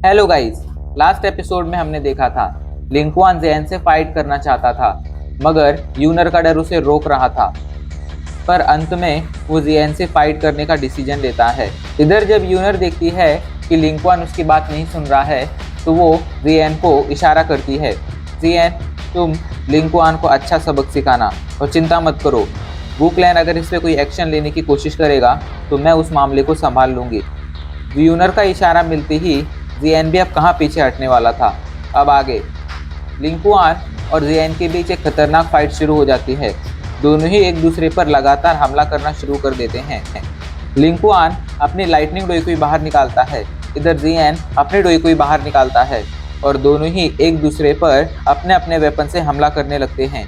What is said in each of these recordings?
Hello guys, last episode में हमने देखा था लिंकुआन ज़ेन से फाइट करना चाहता था, मगर यूनर का डर उसे रोक रहा था। पर अंत में वो ज़ेन से फाइट करने का डिसीजन लेता है। इधर जब यूनर देखती है कि लिंकुआन उसकी बात नहीं सुन रहा है, तो वो ज़ेन को इशारा करती है, ज़ेन तुम लिंकुआन को अच्छा सबक सिखाना और चिंता मत करो। वू क्लैन अगर इस पर कोई एक्शन लेने की कोशिश करेगा तो मैं उस मामले को संभाल लूँगी। यूनर का इशारा मिलते ही ज़ेन भी अब कहाँ पीछे हटने वाला था। अब आगे लिंकुआन और ज़ेन के बीच एक खतरनाक फाइट शुरू हो जाती है। दोनों ही एक दूसरे पर लगातार हमला करना शुरू कर देते हैं। लिंकुआन अपनी लाइटनिंग डोईकुई बाहर निकालता है, इधर ज़ेन अपने डोईकुई बाहर निकालता है और दोनों ही एक दूसरे पर अपने अपने वेपन से हमला करने लगते हैं।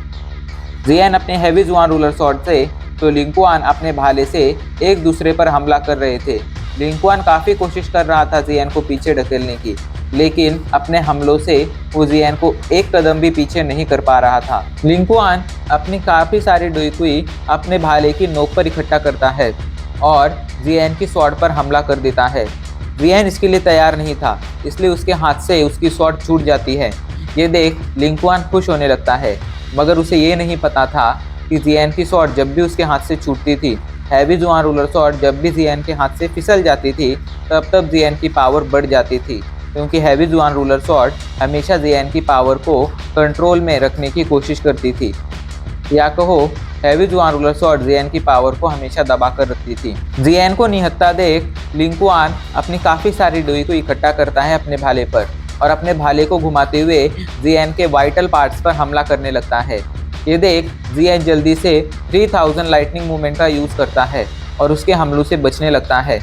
ज़ेन अपने हैवी जुआन रूलर स्वॉर्ड से तो लिंकुआन अपने भाले से एक दूसरे पर हमला कर रहे थे। लिंकुआन काफ़ी कोशिश कर रहा था ज़ेन को पीछे ढकेलने की, लेकिन अपने हमलों से वो ज़ेन को एक कदम भी पीछे नहीं कर पा रहा था। लिंकुआन अपनी काफ़ी सारी डोईकुई अपने भाले की नोक पर इकट्ठा करता है और ज़ेन की स्वॉर्ड पर हमला कर देता है। ज़ेन इसके लिए तैयार नहीं था, इसलिए उसके हाथ से उसकी स्वॉर्ड छूट जाती है। ये देख लिंकुआन खुश होने लगता है, मगर उसे ये नहीं पता था कि ज़ेन की स्वॉर्ड जब भी उसके हाथ से छूटती थी, हैवी जुआन रूलर स्वॉर्ड जब भी ज़ेन के हाथ से फिसल जाती थी, तब ज़ेन की पावर बढ़ जाती थी, क्योंकि हैवी जुआन रूलर स्वॉर्ड हमेशा ज़ेन की पावर को कंट्रोल में रखने की कोशिश करती थी, या कहो हैवी जुआन रूलर स्वॉर्ड ज़ेन की पावर को हमेशा दबा कर रखती थी। ज़ेन को निहत्था देख लिंकुआन अपनी काफ़ी सारी डोई को इकट्ठा करता है अपने भाले पर और अपने भाले को घुमाते हुए ज़ेन के वाइटल पार्ट्स पर हमला करने लगता है। ये देख ज़ेन जल्दी से 3000 लाइटनिंग मूवमेंट का यूज़ करता है और उसके हमलों से बचने लगता है।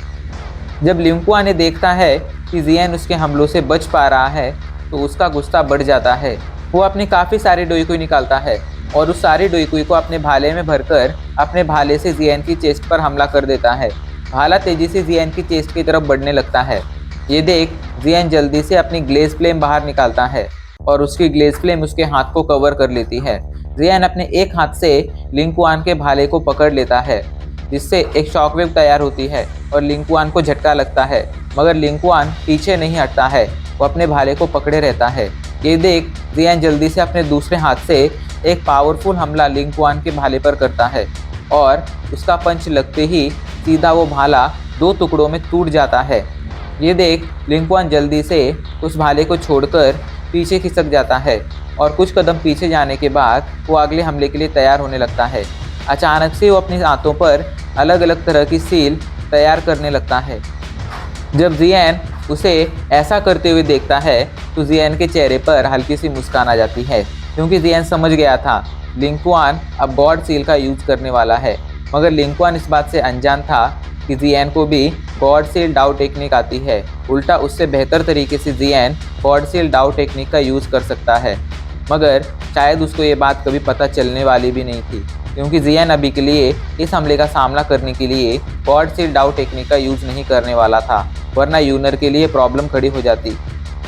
जब लिंकुआन ने देखता है कि ज़ेन उसके हमलों से बच पा रहा है, तो उसका गुस्सा बढ़ जाता है। वो अपनी काफ़ी सारी डोईकुई निकालता है और उस सारी डोईकुई को अपने भाले में भरकर अपने भाले से ज़ेन की चेस्ट पर हमला कर देता है। भाला तेज़ी से ज़ेन की चेस्ट की तरफ बढ़ने लगता है। ये देख ज़ेन जल्दी से अपनी ग्लेज फ्लेम बाहर निकालता है और उसकी ग्लेज फ्लेम उसके हाथ को कवर कर लेती है। ज़ेन अपने एक हाथ से लिंकुआन के भाले को पकड़ लेता है, जिससे एक शॉकवेव तैयार होती है और लिंकुआन को झटका लगता है, मगर लिंकुआन पीछे नहीं हटता है, वो अपने भाले को पकड़े रहता है। ये देख ज़ेन जल्दी से अपने दूसरे हाथ से एक पावरफुल हमला लिंकुआन के भाले पर करता है और उसका पंच लगते ही सीधा वो भाला 2 टुकड़ों में टूट जाता है। ये देख लिंकुआन जल्दी से उस भाले को छोड़कर पीछे खिसक जाता है और कुछ कदम पीछे जाने के बाद वो अगले हमले के लिए तैयार होने लगता है। अचानक से वो अपनी हाथों पर अलग अलग तरह की सील तैयार करने लगता है। जब ज़ेन उसे ऐसा करते हुए देखता है तो ज़ेन के चेहरे पर हल्की सी मुस्कान आ जाती है, क्योंकि ज़ेन समझ गया था लिंकुआन अब गॉड सील का यूज़ करने वाला है। मगर लिंकुआन इस बात से अनजान था कि ज़ेन को भी गॉड सील डाउ टेक्निक आती है। उल्टा उससे बेहतर तरीके से ज़ेन गॉड सील डाउ टेक्निक का यूज़ कर सकता है, मगर शायद उसको ये बात कभी पता चलने वाली भी नहीं थी, क्योंकि ज़ेन अभी के लिए इस हमले का सामना करने के लिए गॉड सील डाउ टेक्निक का यूज़ नहीं करने वाला था, वरना यूनर के लिए प्रॉब्लम खड़ी हो जाती।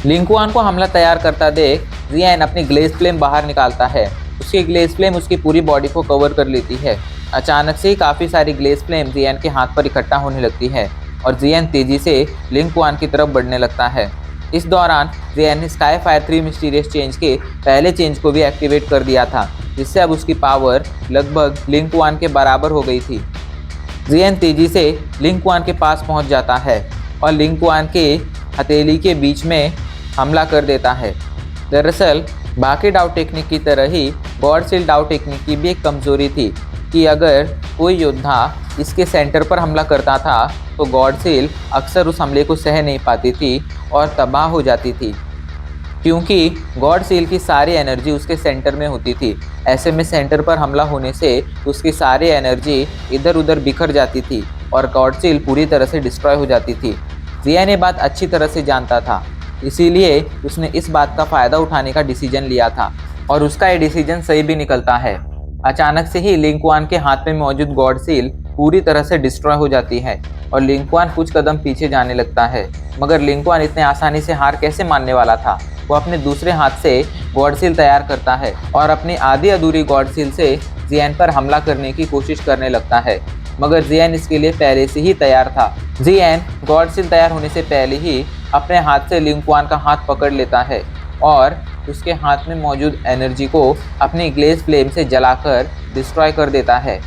लिंकुआन को हमला तैयार करता देख ज़ेन अपनी ग्लेज फ्लेम बाहर निकालता है। उसकी ग्लेज फ्लेम उसकी पूरी बॉडी को कवर कर लेती है। अचानक से ही काफ़ी सारी ग्लेज फ्लेम ज़ेन के हाथ पर इकट्ठा होने लगती है और ज़ेन तेज़ी से लिंकुआन की तरफ बढ़ने लगता है। इस दौरान ज़ेन ने स्काई फायर 3 मिस्टीरियस चेंज के पहले चेंज को भी एक्टिवेट कर दिया था, जिससे अब उसकी पावर लगभग लिंकुआन के बराबर हो गई थी। ज़ेन तेज़ी से लिंकुआन के पास पहुंच जाता है और लिंकुआन के हथेली के बीच में हमला कर देता है। दरअसल बाकी डाउ टेक्निक की तरह ही गॉड सील डाउ टेक्निक की भी एक कमज़ोरी थी कि अगर कोई योद्धा इसके सेंटर पर हमला करता था तो गॉड सील अक्सर उस हमले को सह नहीं पाती थी और तबाह हो जाती थी, क्योंकि गॉड सील की सारी एनर्जी उसके सेंटर में होती थी। ऐसे में सेंटर पर हमला होने से उसकी सारी एनर्जी इधर उधर बिखर जाती थी और गॉड सील पूरी तरह से डिस्ट्रॉय हो जाती थी। ज़ेन ये बात अच्छी तरह से जानता था, इसीलिए उसने इस बात का फ़ायदा उठाने का डिसीजन लिया था और उसका ये डिसीजन सही भी निकलता है। अचानक से ही लिंकुआन के हाथ में मौजूद गॉड सील पूरी तरह से डिस्ट्रॉय हो जाती है और लिंकुआन कुछ कदम पीछे जाने लगता है, मगर लिंकुआन इतने आसानी से हार कैसे मानने वाला था। वो अपने दूसरे हाथ से गॉड सील तैयार करता है और अपनी आधी अधूरी गॉड सील से ज़ेन पर हमला करने की कोशिश करने लगता है। मगर जियान इसके लिए पहले से ही तैयार था। जियान गॉड सील तैयार होने से पहले ही अपने हाथ से लिंकुआन का हाथ पकड़ लेता है और उसके हाथ में मौजूद एनर्जी को अपनी ग्लेज फ्लेम से जलाकर डिस्ट्रॉय कर देता है।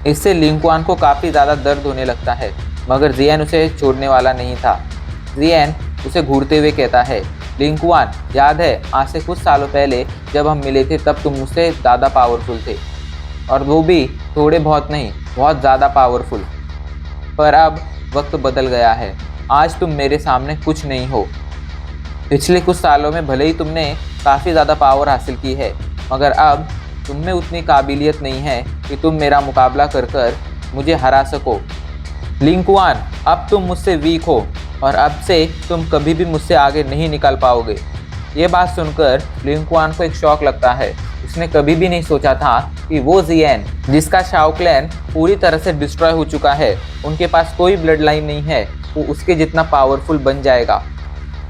इससे लिंकुआन को काफ़ी ज़्यादा दर्द होने लगता है, मगर जियान उसे छोड़ने वाला नहीं था। जियान उसे घूरते हुए कहता है, लिंकुआन, याद है आज से कुछ सालों पहले जब हम मिले थे तब तुम मुझसे ज़्यादा पावरफुल थे, और वो भी थोड़े बहुत नहीं, बहुत ज़्यादा पावरफुल। पर अब वक्त बदल गया है, आज तुम मेरे सामने कुछ नहीं हो। पिछले कुछ सालों में भले ही तुमने काफ़ी ज़्यादा पावर हासिल की है, मगर अब तुम में उतनी काबिलियत नहीं है कि तुम मेरा मुकाबला कर मुझे हरा सको। लिंकुआन, अब तुम मुझसे वीक हो और अब से तुम कभी भी मुझसे आगे नहीं निकल पाओगे। ये बात सुनकर लिंकुआन को एक शॉक लगता है। उसने कभी भी नहीं सोचा था कि वो जियान, जिसका शाओ क्लैन पूरी तरह से डिस्ट्रॉय हो चुका है, उनके पास कोई ब्लड लाइन नहीं है, वो उसके जितना पावरफुल बन जाएगा।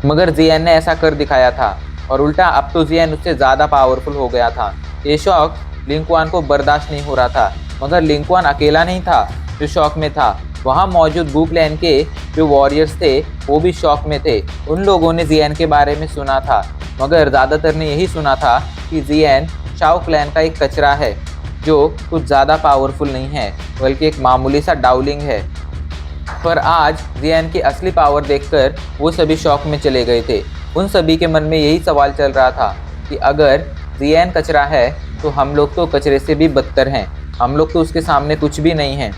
मगर जियान ने ऐसा कर दिखाया था और उल्टा अब तो जियान उससे ज़्यादा पावरफुल हो गया था। ये शौक लिंकुआन को बर्दाश्त नहीं हो रहा था, मगर लिंकुआन अकेला नहीं था जो शौक में था। वहाँ मौजूद वू क्लैन के जो वॉरियर्स थे वो भी शौक में थे। उन लोगों ने जियान के बारे में सुना था, मगर ज़्यादातर ने यही सुना था कि जियान शाओ क्लैन का एक कचरा है जो कुछ ज़्यादा पावरफुल नहीं है, बल्कि एक मामूली सा डाउलिंग है। पर आज जियान की असली पावर देखकर वो सभी शौक में चले गए थे। उन सभी के मन में यही सवाल चल रहा था कि अगर जियान कचरा है तो हम लोग तो कचरे से भी बदतर हैं, हम लोग तो उसके सामने कुछ भी नहीं हैं।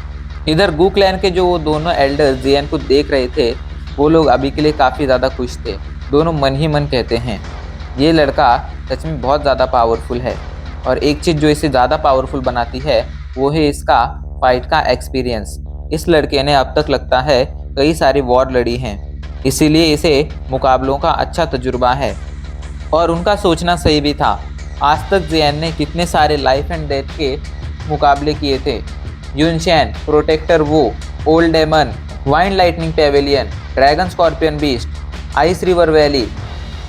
इधर वू क्लैन के जो वो दोनों एल्डर्स जियान को देख रहे थे, वो लोग अभी के लिए काफ़ी ज़्यादा खुश थे। दोनों मन ही मन कहते हैं, ये लड़का सच में बहुत ज़्यादा पावरफुल है, और एक चीज़ जो इसे ज़्यादा पावरफुल बनाती है वो है इसका फाइट का एक्सपीरियंस। इस लड़के ने अब तक लगता है कई सारी वॉर लड़ी हैं, इसीलिए इसे मुकाबलों का अच्छा तजुर्बा है। और उनका सोचना सही भी था। आज तक जियान ने कितने सारे लाइफ एंड डेथ के मुकाबले किए थे। Yunshan, protector Wu, old demon, wind lightning pavilion, dragon scorpion beast, ice river valley,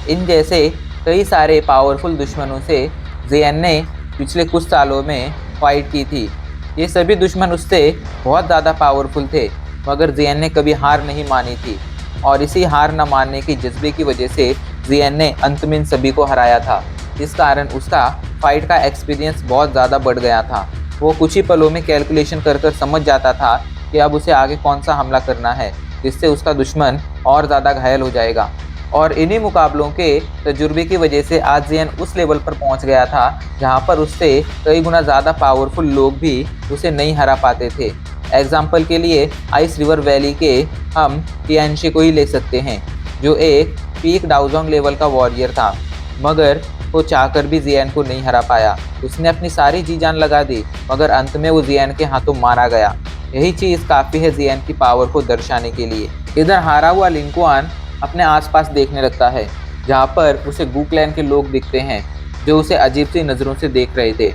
इन जैसे कई सारे पावरफुल दुश्मनों से जियान ने पिछले कुछ सालों में फाइट की थी। ये सभी दुश्मन उससे बहुत ज़्यादा पावरफुल थे, मगर जियान ने कभी हार नहीं मानी थी, और इसी हार न मानने की जज्बे की वजह से जियान ने अंत में इन सभी को हराया था। इस कारण उसका फाइट का एक्सपीरियंस बहुत ज़्यादा बढ़ गया था। वो कुछ ही पलों में कैलकुलेशन कर समझ जाता था कि अब उसे आगे कौन सा हमला करना है, जिससे उसका दुश्मन और ज़्यादा घायल हो जाएगा। और इन्हीं मुकाबलों के तजुर्बे की वजह से आज जियान उस लेवल पर पहुंच गया था जहां पर उससे कई गुना ज़्यादा पावरफुल लोग भी उसे नहीं हरा पाते थे। एग्जाम्पल के लिए आइस रिवर वैली के हम टियानशी को ही ले सकते हैं, जो एक पीक डाउजोंग लेवल का वॉरियर था, मगर वो चाहकर भी जियान को नहीं हरा पाया। उसने अपनी सारी जी जान लगा दी, मगर अंत में वो जियान के हाथों मारा गया। यही चीज़ काफ़ी है जियान की पावर को दर्शाने के लिए। इधर हारा हुआ लिंकुआन अपने आसपास देखने लगता है, जहाँ पर उसे वू क्लैन के लोग दिखते हैं जो उसे अजीब सी नज़रों से देख रहे थे।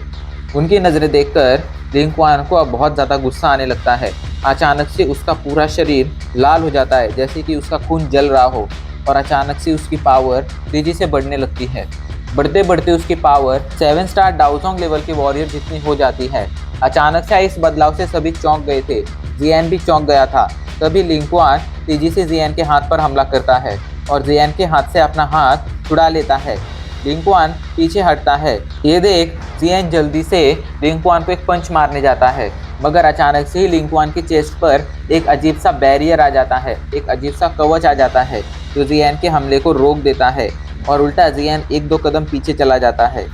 उनकी नज़रें देखकर लिंकुआन को अब बहुत ज़्यादा गुस्सा आने लगता है। अचानक से उसका पूरा शरीर लाल हो जाता है, जैसे कि उसका खून जल रहा हो, और अचानक से उसकी पावर तेज़ी से बढ़ने लगती है। बढ़ते बढ़ते उसकी पावर 7 स्टार डाउजोंग लेवल के वॉरियर जितनी हो जाती है। अचानक से इस बदलाव से सभी चौंक गए थे, जियान भी चौंक गया था। तभी लिंकुआन तेजी से जियान के हाथ पर हमला करता है और जियान के हाथ से अपना हाथ छुड़ा लेता है। लिंकुआन पीछे हटता है। ये देख जियान जल्दी से लिंकुआन को एक पंच मारने जाता है, मगर अचानक से ही लिंकुआन की चेस्ट पर एक अजीब सा बैरियर आ जाता है, एक अजीब सा कवच आ जाता है जो जियान के हमले को रोक देता है, और उल्टा जियान 1-2 कदम पीछे चला जाता है।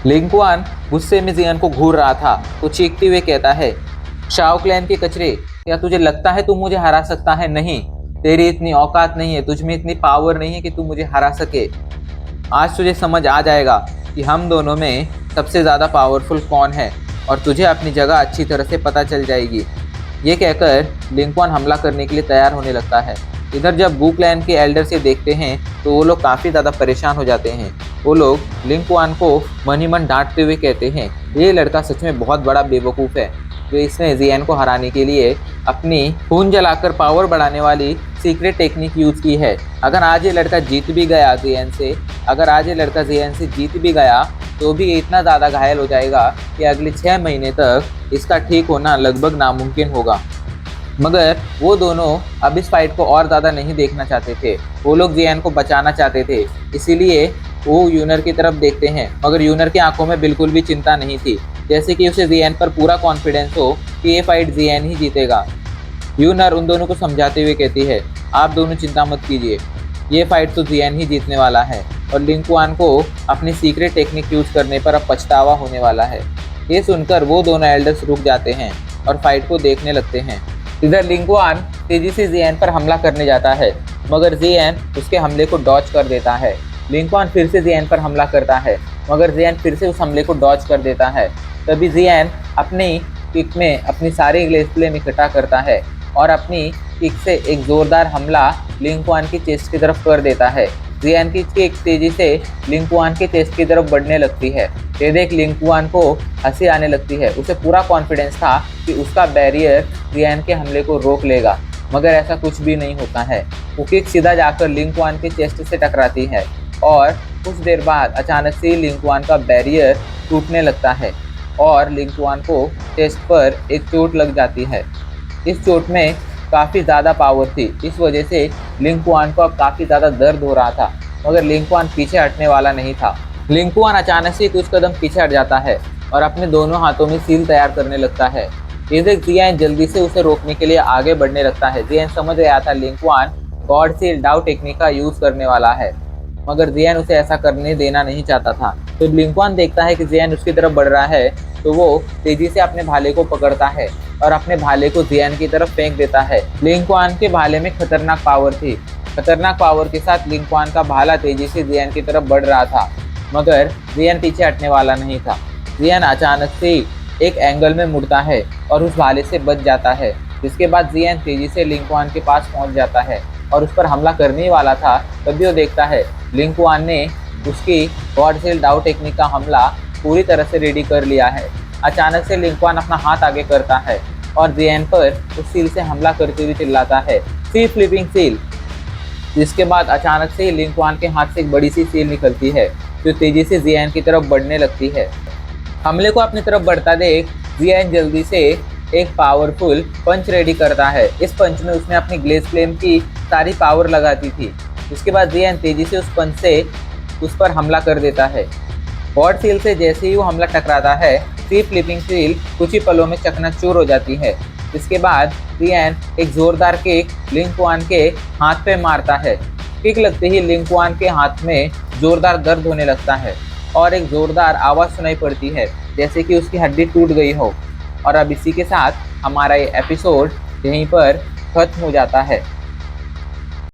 लिंकुआन गुस्से में जियान को घूर रहा था तो चीखते हुए कहता है, शाओ क्लैन के कचरे, क्या तुझे लगता है तू मुझे हरा सकता है? नहीं, तेरी इतनी औकात नहीं है, तुझ में इतनी पावर नहीं है कि तू मुझे हरा सके। आज तुझे समझ आ जाएगा कि हम दोनों में सबसे ज़्यादा पावरफुल कौन है, और तुझे अपनी जगह अच्छी तरह से पता चल जाएगी। ये कहकर लिंकुआन हमला करने के लिए तैयार होने लगता है। इधर जब वू क्लैन के एल्डर से देखते हैं तो वो लोग काफ़ी ज़्यादा परेशान हो जाते हैं। वो लोग लिंकुआन को मन ही मन डांटते हुए कहते हैं, ये लड़का सच में बहुत बड़ा बेवकूफ़ है, जो इसने जियान को हराने के लिए अपनी खून जलाकर पावर बढ़ाने वाली सीक्रेट टेक्निक यूज़ की है। अगर आज ये लड़का जीत भी गया जियान से, अगर आज ये लड़का जियान से जीत भी गया तो भी ये इतना ज़्यादा घायल हो जाएगा कि अगले 6 महीने तक इसका ठीक होना लगभग नामुमकिन होगा। मगर वो दोनों अब इस फाइट को और ज़्यादा नहीं देखना चाहते थे। वो लोग जियान को बचाना चाहते थे, इसीलिए वो यूनर की तरफ देखते हैं। मगर यूनर की आंखों में बिल्कुल भी चिंता नहीं थी, जैसे कि उसे जियान पर पूरा कॉन्फिडेंस हो कि ये फाइट जियान ही जीतेगा। यूनर उन दोनों को समझाते हुए कहती है, आप दोनों चिंता मत कीजिए, ये फाइट तो जियान ही जीतने वाला है और लिंकुआन को अपनी सीक्रेट टेक्निक यूज करने पर अब पछतावा होने वाला है। ये सुनकर वो दोनों एल्डर्स रुक जाते हैं और फाइट को देखने लगते हैं। इधर लिंकुआन तेजी से जियान पर हमला करने जाता है, मगर जियान उसके हमले को डॉज कर देता है। लिंकुआन फिर से जियान पर हमला करता है, मगर जियान फिर से उस हमले को डॉज कर देता है। तभी जियान अपनी किक में अपनी सारी ग्लेस फ्लेम इकट्ठा करता है और अपनी किक से एक जोरदार हमला लिंकुआन की चेस्ट की तरफ कर देता है। जियान की किक तेजी से लिंकुआन के चेस्ट की तरफ बढ़ने लगती है। ये देख लिंकुआन को हंसी आने लगती है। उसे पूरा कॉन्फिडेंस था कि उसका बैरियर जियान के हमले को रोक लेगा, मगर ऐसा कुछ भी नहीं होता है। वो किक सीधा जाकर लिंकुआन के चेस्ट से टकराती है और कुछ देर बाद अचानक से लिंकुआन का बैरियर टूटने लगता है और लिंकुआन को चेस्ट पर एक चोट लग जाती है। इस चोट में काफ़ी ज़्यादा पावर थी, इस वजह से लिंकुआन को अब काफ़ी ज़्यादा दर्द हो रहा था, मगर लिंकुआन पीछे हटने वाला नहीं था। लिंकुआन अचानक से कुछ कदम पीछे हट जाता है और अपने दोनों हाथों में सील तैयार करने लगता है। ये देख जियान जल्दी से उसे रोकने के लिए आगे बढ़ने लगता है। जियान समझ गया था लिंकुआन गॉड सील डाउ टेक्निक का यूज़ करने वाला है, मगर जियान उसे ऐसा करने देना नहीं चाहता था। तो लिंकुआन देखता है कि जियान उसकी तरफ बढ़ रहा है, तो वो तेजी से अपने भाले को पकड़ता है और अपने भाले को जियान की तरफ फेंक देता है। लिंकुआन के भाले में खतरनाक पावर थी। खतरनाक पावर के साथ लिंकुआन का भाला तेजी से जियान की तरफ बढ़ रहा था, मगर जियान पीछे हटने वाला नहीं था। जियान अचानक से एक एंगल में मुड़ता है और उस भाले से बच जाता है, जिसके बाद जियान तेजी से लिंकुआन के पास पहुंच जाता है और उस पर हमला करने ही वाला था। तभी वो देखता है लिंकुआन ने उसकी गॉड सील डाउ टेक्निक का हमला पूरी तरह से रेडी कर लिया है। अचानक से लिंकुआन अपना हाथ आगे करता है और जियान पर उस सील से हमला करते हुए चिल्लाता है, सी फ्लिपिंग सील। जिसके बाद अचानक से लिंकुआन के हाथ से एक बड़ी सी सील निकलती है, जो तेजी से जियान की तरफ बढ़ने लगती है। हमले को अपनी तरफ बढ़ता देख जियान जल्दी से एक पावरफुल पंच रेडी करता है। इस पंच में उसने अपनी ग्लेस फ्लेम की सारी पावर लगा दी थी। उसके बाद जियान तेजी से उस पंच से उस पर हमला कर देता है। गॉड सील से जैसे ही वो हमला टकराता है, सी फ्लिपिंग सील कुछ ही पलों में चकनाचूर हो जाती है। इसके बाद जियान एक जोरदार किक लिंकुआन के हाथ पे मारता है। किक लगते ही लिंकुआन के हाथ में जोरदार दर्द होने लगता है और एक जोरदार आवाज़ सुनाई पड़ती है, जैसे कि उसकी हड्डी टूट गई हो। और अब इसी के साथ हमारा ये एपिसोड यहीं पर खत्म हो जाता है।